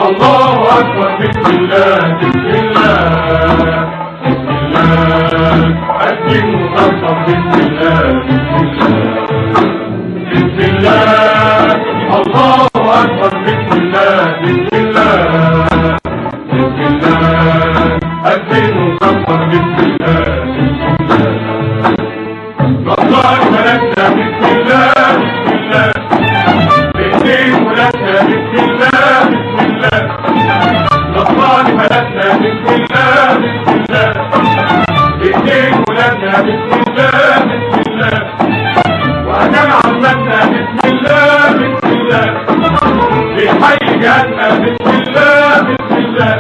الله أكبر بسم الله بسم الله بسم الله الدين مخصص بسم الله بسم الله الله أكبر بسم الله بسم الله بسم الله الدين مخصص بسم الله الله ملكنا بسم الله بسم الله بالدين ملكنا بسم الله بسم الله الله ملكنا بسم الله بسم الله بالدين ملكنا بسم الله بسم الله وأدام عمتنا بسم الله بسم الله بحي جهتنا بسم الله بسم الله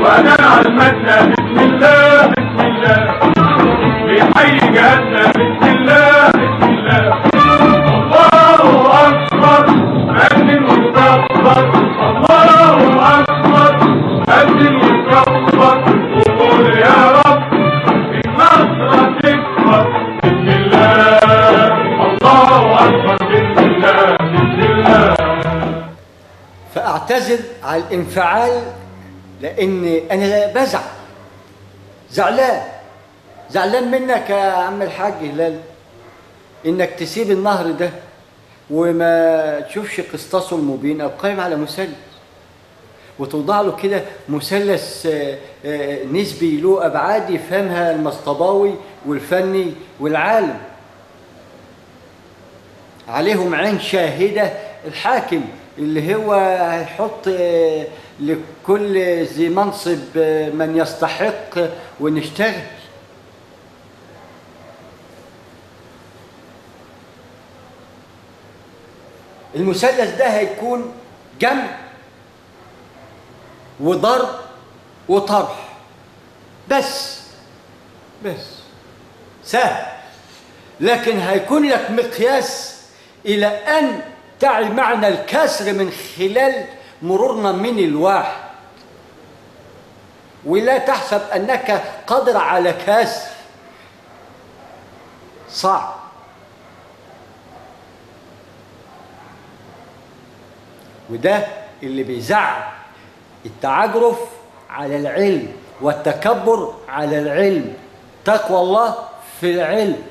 وأدام عمتنا بسم الله بسم الله بحي جهتنا بسم الله بسم الله الله أكبر أذن وكبر الله أكبر أذن وكبر وقول يا رب النصر تكبر بسم الله الله أكبر بسم الله بسم الله. فأعتذر على الانفعال لأن أنا زعلان منك يا عم الحاج هلال إنك تسيب النهر ده وما تشوفش قسطاسه المبين أو قائم على مثلث وتوضع له كده مثلث نسبي له أبعاد يفهمها المصطباوي والفني والعالم، عليهم عين شاهدة الحاكم اللي هو هيحط لكل ذي منصب من يستحق ونشتغل. المثلث ده هيكون جمع وضرب وطرح بس سهل، لكن هيكون لك مقياس إلى أن تعي معنى الكسر من خلال مرورنا من الواحد، ولا تحسب أنك قادر على كسر صعب. وده اللي بيزعل التعجرف على العلم والتكبر على العلم، تقوى الله في العلم.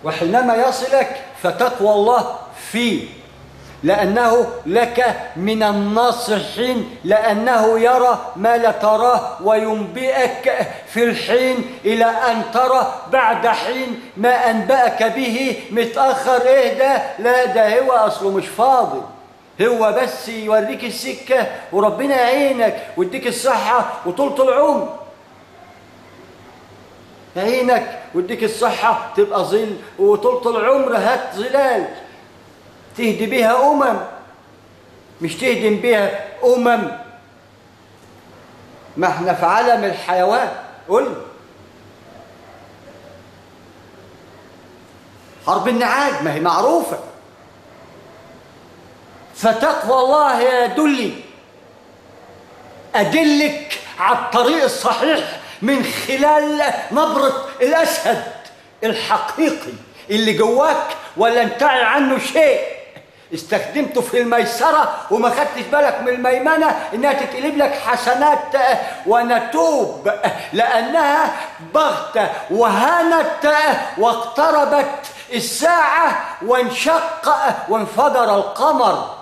وحينما يصلك فتقوى الله فيه، لأنه لك من الناصحين، لأنه يرى ما لا تراه وينبئك في الحين إلى أن ترى بعد حين ما أنبأك به متأخر. إيه ده؟ لا ده هو أصله مش فاضي، هو بس يوريك السكة وربنا يعينك ويديك الصحة وطولة العمر. يعينك ويديك الصحة تبقى ظل وطولة العمر هات ظلال تهدي بها مش تهدم بها ما احنا في عالم الحيوان. قل حرب النعاج ما هي معروفة. فتقوى الله يدلي أدلك على الطريق الصحيح من خلال نبرة الأسد الحقيقي اللي جواك ولا انتعي عنه شيء. استخدمته في الميسرة وما خدتش بالك من الميمنة انها تتقلب لك حسنات، ونتوب لانها بغتة وهانت واقتربت الساعة وانشق وانفجر القمر،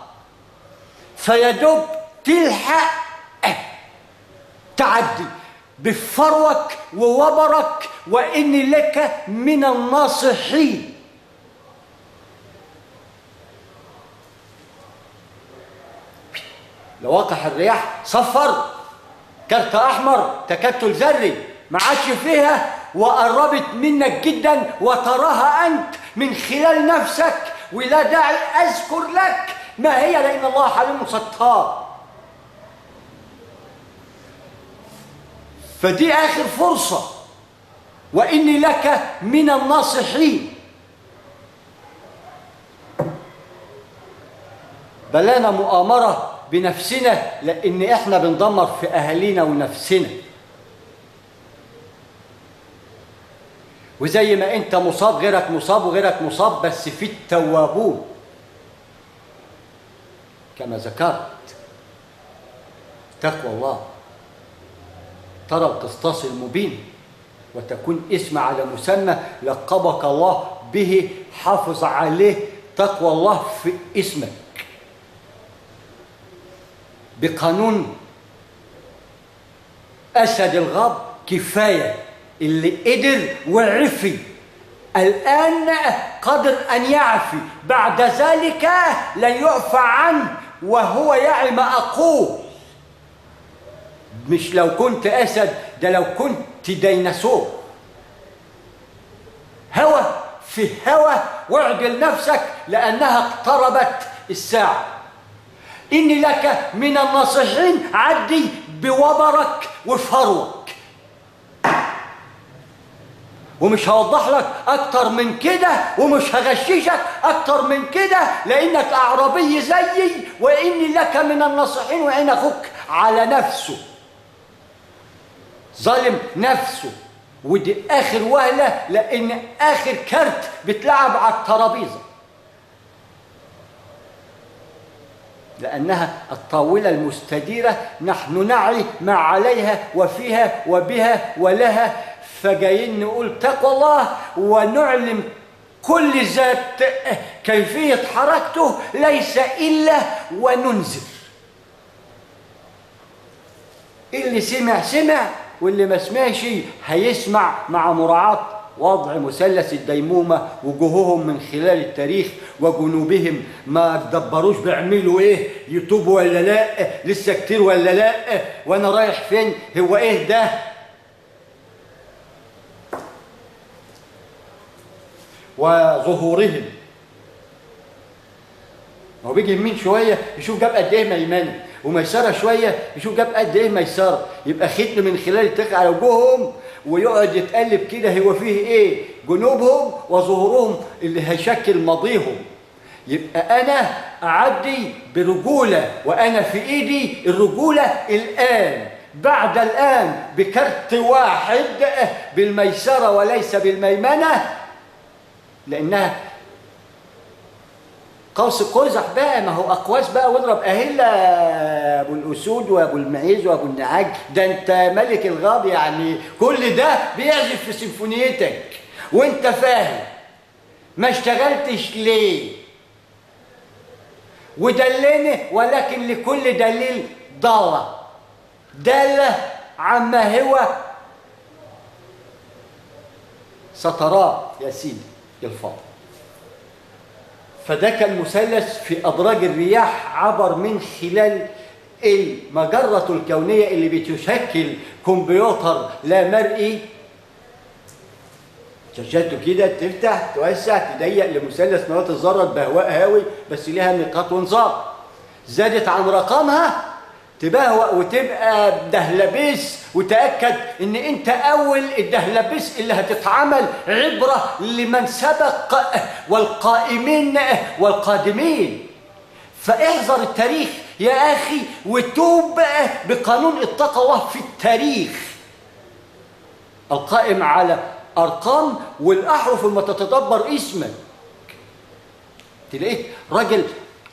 فيدوب تلحق تعدي بفروك ووبرك وإني لك من الناصحين. لواقح الرياح صفر كارت أحمر تكتل ذري ما عادش فيها وقربت منك جدا وتراها أنت من خلال نفسك، ولا داعي أذكر لك ما هي لأن الله حليم ستار. فدي آخر فرصة وإني لك من الناصحين. بلانا مؤامرة بنفسنا لأن إحنا بندمر في أهالينا ونفسنا. وزي ما انت مصاب غيرك مصاب وغيرك مصاب، بس في التوابون كما ذكرت. تقوى الله ترى القسطاس المبين، وتكون اسم على مسمى لقبك الله به، حافظ عليه تقوى الله في اسمك بقانون أسد الغاب. كفاية اللي قدر وعفي، الآن قدر أن يعفي، بعد ذلك لن يعفى عنه وهو يعي ما أقول. مش لو كنت أسد، ده لو كنت ديناصور. هوى في هوى، واعدل نفسك لأنها اقتربت الساعة. إني لك من الناصحين، عدي بوبرك وفروك، ومش هوضح لك أكتر من كده، ومش هغششك أكتر من كده، لأنك أعرابي زيي. وإني لك من الناصحين، وإن أخوك على نفسه ظالم نفسه. ودي آخر وهلة، لأن آخر كارت بتلعب على الترابيزة، لأنها الطاولة المستديرة نحن نعي ما عليها وفيها وبها ولها. فجايين نقول تقوى الله ونعلم كل ذات كيفية حركته، ليس إلا وننذر. اللي سمع سمع، واللي ما سمعش هيسمع، مع مراعاة وضع مثلث الديمومة وجوههم من خلال التاريخ وجنوبهم. ما تدبروش بيعملوا ايه، يتوبوا ولا لا، لسه كتير ولا لا، وانا رايح فين، هو ايه ده. وظهورهم، هو بيجي يمين شويه يشوف جاب قد ايه ميمنه، وميسره شويه يشوف جاب قد ايه ميسره، يبقى ختم من خلال التاريخ على وجوههم، ويقعد يتقلب كده هو فيه ايه، جنوبهم وظهورهم اللي هيشكل ماضيهم. يبقى انا اعدي برجوله، وانا في ايدي الرجوله الان بعد الان، بكرت واحد بالميسره وليس بالميمنه، لانها قوس قزح بقى. ما هو اقواس بقى، واضرب اهله ابو الاسود وابو المعيز وابو النعاج، ده انت ملك الغاب. يعني كل ده بيعزف في سيمفونيتك وانت فاهم. ما اشتغلتش ليه؟ ودلني، ولكن لكل دليل ضالة دالة عما هو ستراه يا سيدي الفاضل. فده كان مثلث في أدراج الرياح، عبر من خلال المجرة الكونية اللي بتشكل كمبيوتر لا مرئي. شاشاته كده تفتح توسع تضيق لمثلث نواة الذرة بهواء هاوي، بس ليها نقاط ونظام. زادت عن رقمها تبهوأ وتبقى دهلبيس، وتأكد ان انت اول الدهلبيس اللي هتتعمل عبرة لمن سبق والقائمين والقادمين. فاحذر التاريخ يا اخي، وتوب بقانون اتقى الله في التاريخ القائم على ارقام والاحرف. لما تتدبر اسمك تلاقيك راجل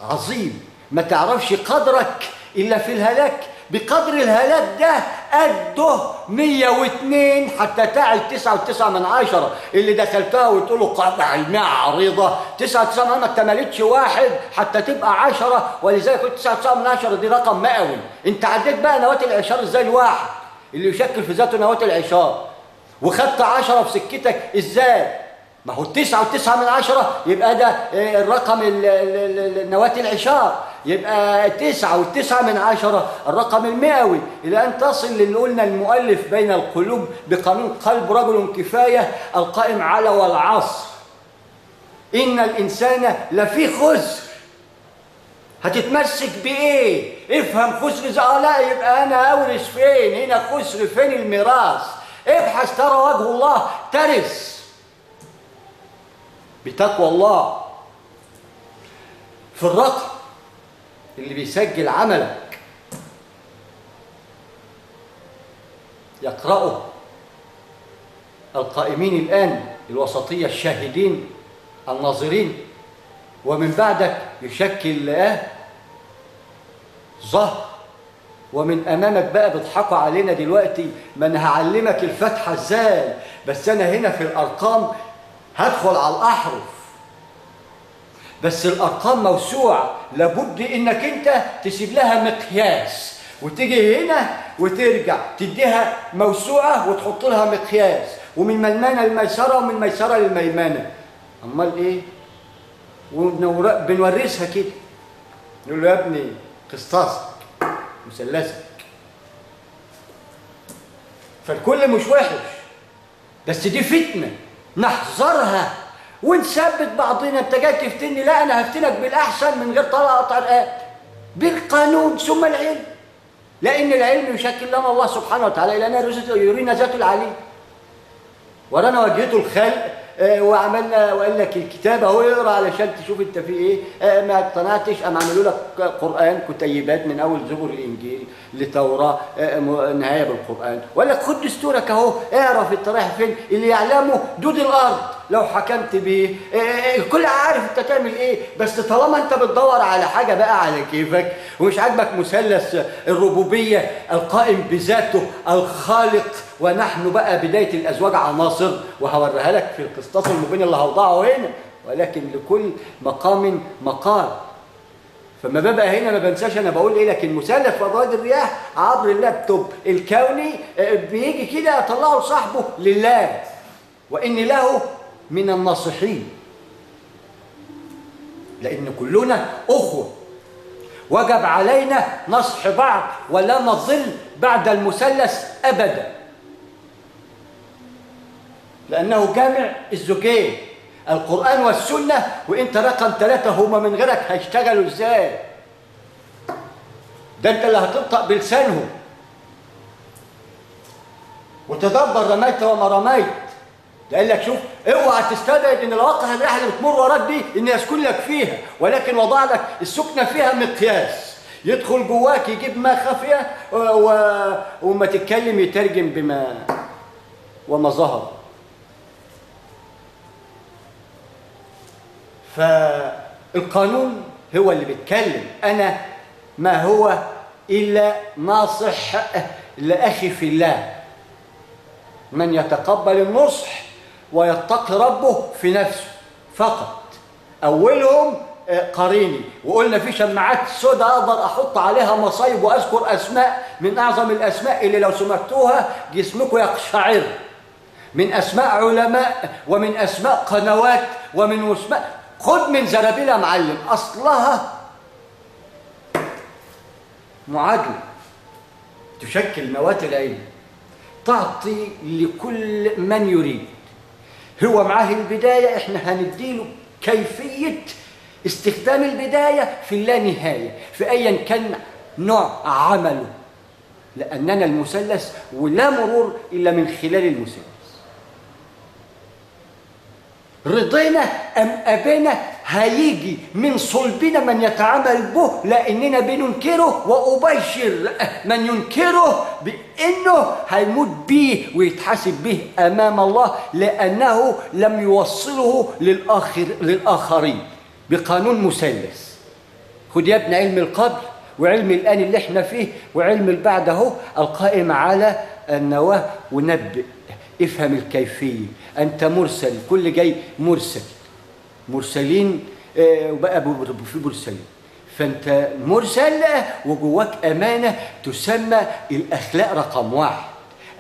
عظيم، ما تعرفش قدرك إلا في الهلاك. بقدر الهلاك ده قده 102 حتى تعي 9.9 اللي دخلتها وتقول له قطع علمية عريضة. 9.9 ما اكتملتش واحد حتى تبقى 10، ولذلك قلت 9.9 دي رقم مئوي. انت عديت بقى نواة العشار ازاي الواحد اللي يشكل في ذاته نواة العشار، وخدت 10 في سكتك ازاي؟ ما هو 9.9 يبقى ده الرقم نواة العشار، يبقى 9.9 الرقم المئوي، إلى أن تصل للي قلنا المؤلف بين القلوب بقانون قلب رجل كفاية القائم على والعصر. إن الإنسان لفي خسر. هتتمسك بإيه؟ افهم خسر لا، يبقى أنا أورث فين؟ هنا خسر فين الميراث؟ ابحث ترى وجه الله ترث بتقوى الله. في الرقم اللي بيسجل عملك يقرأه القائمين الآن الوسطية الشاهدين الناظرين، ومن بعدك يشكل ظهر، ومن أمامك بقى بيضحكوا علينا دلوقتي. ما أنا هعلمك الفتحة إزاي، بس أنا هنا في الأرقام هدخل على الأحرف، بس الأرقام موسوعة، لابد إنك أنت تسيب لها مقياس، وتيجي هنا وترجع تديها موسوعة وتحط لها مقياس، ومن ميمنة للميسرة ومن ميسرة للميمنة. أمال إيه؟ وبنورثها كده، نقول له يا ابني قسطاسك مثلثك. فالكل مش وحش، بس دي فتنة نحذرها ونثبت بعضنا. انت جاي تفتني، لا انا هفتنك بالاحسن من غير طلع قطع رقاب، بالقانون ثم العلم، لان العلم يشكل لنا الله سبحانه وتعالى، لأننا يرينا ذاته العليم ورانا وجهته الخلق. وعملنا وقال لك الكتاب اهو اقرا علشان تشوف انت في ايه. ما اقتنعتش ام عملوا لك قران كتيبات من اول زبور الانجيل لتوراه نهايه بالقران، ولا خد دستورك اهو اقرا في الطريح فين اللي يعلمه دود الارض لو حكمت بيه. الكل عارف انت تعمل ايه، بس طالما انت بتدور على حاجه بقى على كيفك ومش عاجبك مثلث الربوبيه القائم بذاته الخالق، ونحن بقى بدايه الازواج عناصر، وهوريها لك في القسطاس المبين اللي هوضعه هنا، ولكن لكل مقام مقال. فما ببقى هنا ما بنساش انا بقول ايه، لكن مثلث فضائل الرياح عبر اللابتوب الكوني بيجي كده اطلعه لصاحبه لله، واني له من الناصحين، لان كلنا اخوه، وجب علينا نصح بعض ولا نضل بعد المثلث ابدا، لانه جامع الزوجين القرآن والسنة. وانت رقم 3 هما من غيرك هيشتغلوا ازاي؟ ده انت اللي هتنطق بلسانهم وتدبر رميت وما رميت. ده قال لك شوف اوعى تستبعد ان الواقع الرياح اللي بتمر وراك دي ان يسكن لك فيها، ولكن وضع لك السكنة فيها مقياس يدخل جواك يجيب ما خفية وما تتكلم يترجم بما وما ظهر. فالقانون هو اللي بيتكلم، أنا ما هو إلا ناصح لأخي في الله، من يتقبل النصح ويتقي ربه في نفسه فقط. أولهم قريني، وقلنا في شماعات سوداء أقدر أحط عليها مصايب وأذكر أسماء من أعظم الأسماء اللي لو سمعتوها جسمكم يقشعر، من أسماء علماء ومن أسماء قنوات ومن أسماء. خد من زرابيل يا معلم، أصلها معادلة تشكل نواة العلم، تعطي لكل من يريد. هو معاه البداية، احنا هنديله كيفية استخدام البداية في اللانهاية في أيا كان نوع عمله، لأننا المثلث ولا مرور إلا من خلال المثلث. رضينا أم أبينا هيجي من صلبنا من يتعامل به، لأننا بننكره، وأبشر من ينكره بأنه هيموت به ويتحاسب به أمام الله، لأنه لم يوصله للآخرين بقانون مثلث. خد يا ابن علم القبل وعلم الآن اللي احنا فيه وعلم البعد اهو القائم على النواة، ونبئ افهم الكيفية. أنت مرسل، كل جاي مرسل، مرسلين وبقى في مرسلين، فأنت مرسل وجواك أمانة تسمى الأخلاق رقم 1،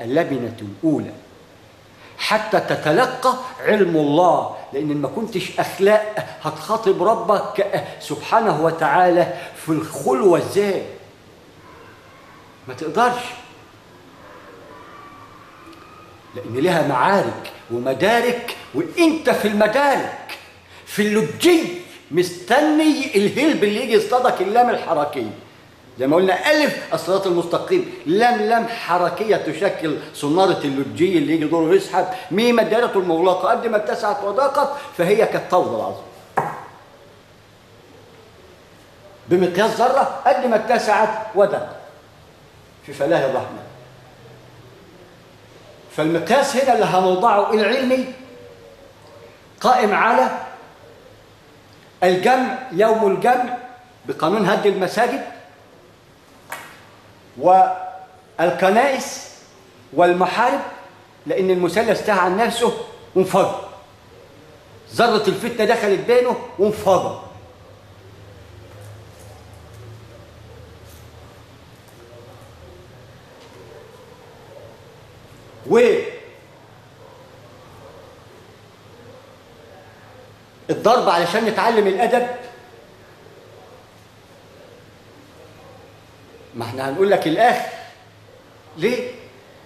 اللبنة الأولى حتى تتلقى علم الله. لأن ما كنتش أخلاق هتخاطب ربك سبحانه وتعالى في الخلوة ازاي؟ ما تقدرش، لأن لها معارك ومدارك، وإنت في المدارك في اللجي مستني الهلب اللي يجي يصطادك، اللام الحركية زي ما قلنا ألف الصراط المستقيم، لام حركية تشكل صنارة اللجي اللي يجي دوره يسحب، ميم الدائرة المغلقة قد ما اتسعت وضاقت فهي كالطود العظيم، بمقياس ذرة قد ما اتسعت وضاقت في فلاح الرحمن. فالمقياس هنا اللي هنوضعه العلمي قائم على الجمع، يوم الجمع بقانون هد المساجد والكنائس والمحارب، لأن المثلث تاه عن نفسه وانفجر، ذرة الفتنة دخلت بينه وانفجر. والضرب علشان نتعلم الأدب، ما احنا هنقول لك الآخر ليه؟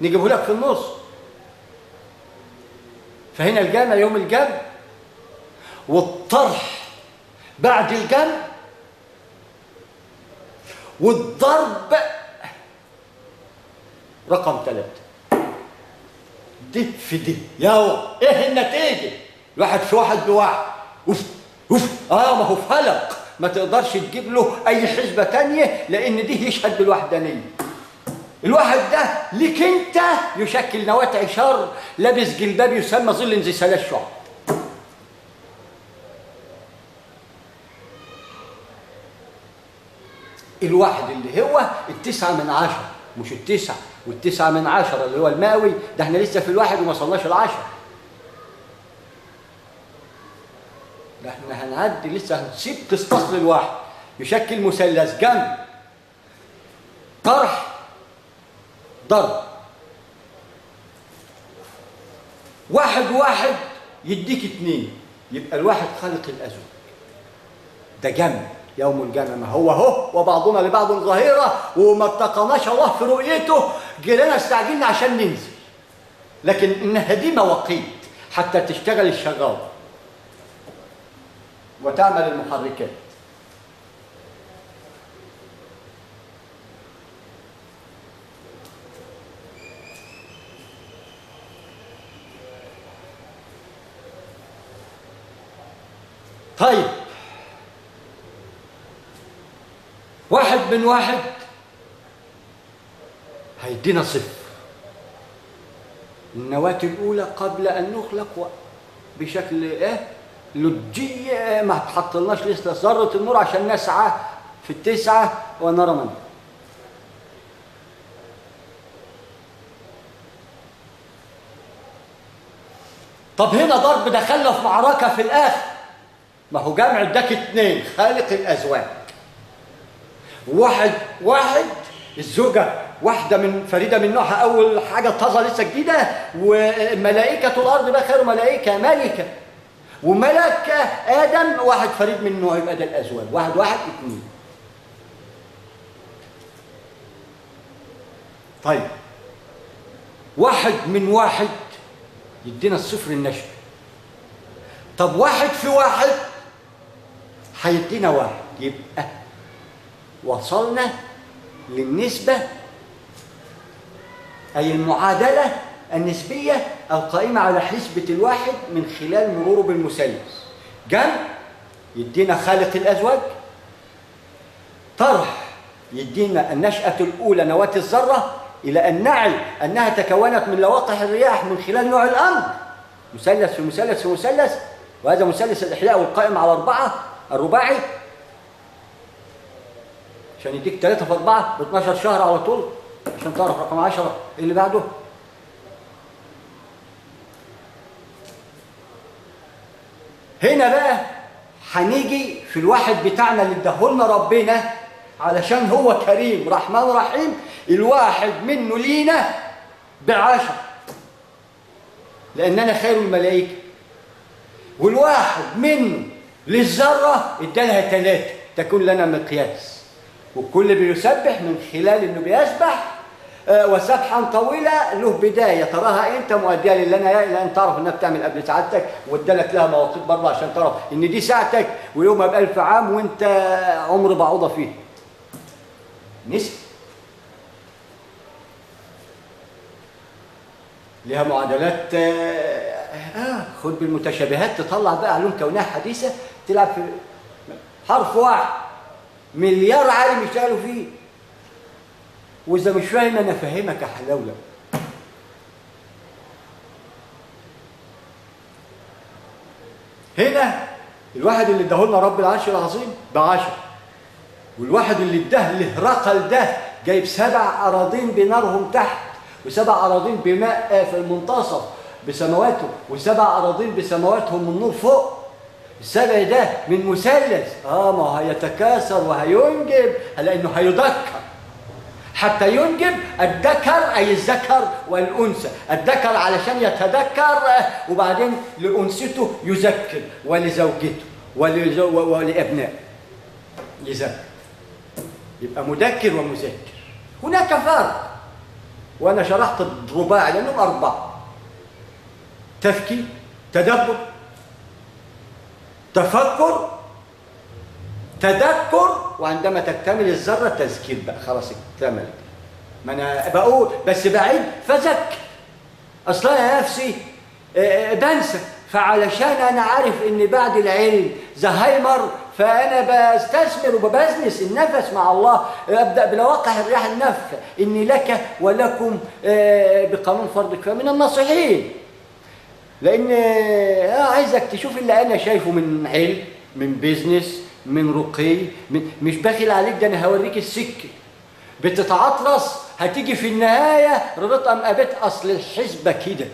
نجيبه لك في النص. فهنا الجمع يوم الجمع، والطرح بعد الجمع، والضرب رقم 3. دي في دي ياو، ايه النتيجة؟ واحد في واحد بواحد، اوف اوف. ما هو فلق، ما تقدرش تجيب له اي حسبة تانية، لان دي يشهد بالوحدانية. الواحد ده ليك انت يشكل نواتع شر، لابس جلباب يسمى ظل ذي 3 شعب. الواحد اللي هو 9/10، مش 9 وال9/10 اللي هو المئوي، ده احنا لسه في الواحد وما وصلناش ال10. ده احنا هنعدي لسه، هنسيب تستصل الواحد. يشكل مثلث جمع، طرح، ضرب. واحد واحد يديك 2، يبقى الواحد خالق الأزواج. ده جمع يوم الجمع، ما هو وبعضنا لبعض ظهيرة، وما اتقناش الله في رؤيته، جينا استعجلنا عشان ننزل. لكن إنها دي مواقيت حتى تشتغل الشغالة وتعمل المحركات. طيب، واحد من واحد هيدينا 0. النواة الأولى قبل أن نخلق بشكل لجي، ما تحطلناش لسه ذرة النور عشان نسعى في 9 ونرى من. طب هنا ضرب دخلنا في معركة في الآخر، ما هو جمع اداك 2 خالق الأزواج. واحد الزوجة واحدة من فريدة من نوعها، أول حاجة طازة لسه جديدة، وملائكة الأرض بقى خير ملائكة ملكة، وملك آدم واحد فريد من نوعه، يبقى ده الأزواج. 1 1 2. طيب، واحد من واحد يدينا 0 النشب. طب واحد في واحد هيدينا 1، يبقى وصلنا للنسبة، أي المعادلة النسبية القائمة على حسبة الواحد من خلال مروره بالمثلث. جمع يدينا خالق الأزواج، طرح يدينا النشأة الأولى نواة الذرة، إلى أن نعي أنها تكونت من لواقح الرياح من خلال نوع الأمر، مثلث في مثلث في مثلث، وهذا مثلث الإحياء والقائم على 4 الرباعي، عشان يديك 3 في 4 ب12 شهر على طول، عشان تعرف رقم 10 اللي بعده. هنا بقى هنيجي في الواحد بتاعنا اللي اداهولنا ربنا، علشان هو كريم رحمن رحيم. الواحد منه لينا ب10، لأننا خير الملائكة. والواحد منه للذرة ادالها 3 تكون لنا مقياس. والكل بيسبح من خلال انه بيسبح وسبحا طويلة له بداية تراها انت مؤدية لله لان تعرف انها بتعمل قبل ساعتك، وادالك لها مواقيت برضه عشان تعرف ان دي ساعتك ويومها ب1000 عام وانت عمر بعوضة فيه. نسبة لها معادلات. خد بالمتشابهات تطلع بقى علوم كونية حديثة، تلعب في حرف واحد مليار عالم يشتغلوا فيه. وإذا مش فاهم أنا فاهمك يا حلاولة. هنا الواحد اللي اداهولنا رب العرش العظيم ب10، والواحد اللي اداه لهرقل ده جايب 7 أراضين بنارهم تحت، و7 أراضين بماء في المنتصف بسماواته، و7 أراضين بسماواتهم من نور فوق. السبع ده من مثلث، ما هو هيتكاثر وهينجب، لأنه هيذكر حتى ينجب. الذكر أي الذكر والأنثى، الذكر علشان يتذكر، وبعدين لأنثته يذكر، ولزوجته ولأبنائه يذكر، يبقى مذكر ومذكر. هناك فرق، وأنا شرحت الرباعي لأنهم 4: تفكير، تدبر، تفكر، تذكر، وعندما تكتمل الذرة تذكير بقى، خلاص اكتملت. ما أنا بقول بس بعيد فذكر، أصلا يا نفسي بنسى، فعلشان أنا عارف إن بعد العلم زهايمر، فأنا بستثمر وببزنس النفس مع الله. أبدأ بلواقح الرياح النفخ، إني لك ولكم بقانون فرض كفاية من الناصحين. لأن عايزك تشوف اللي أنا شايفه من علم، من بيزنس، من رقي، مش باخل عليك، ده أنا هوريك السكة. بتتعطلس هتيجي في النهاية رضيت أم أبيت، أصل الحسبة كده.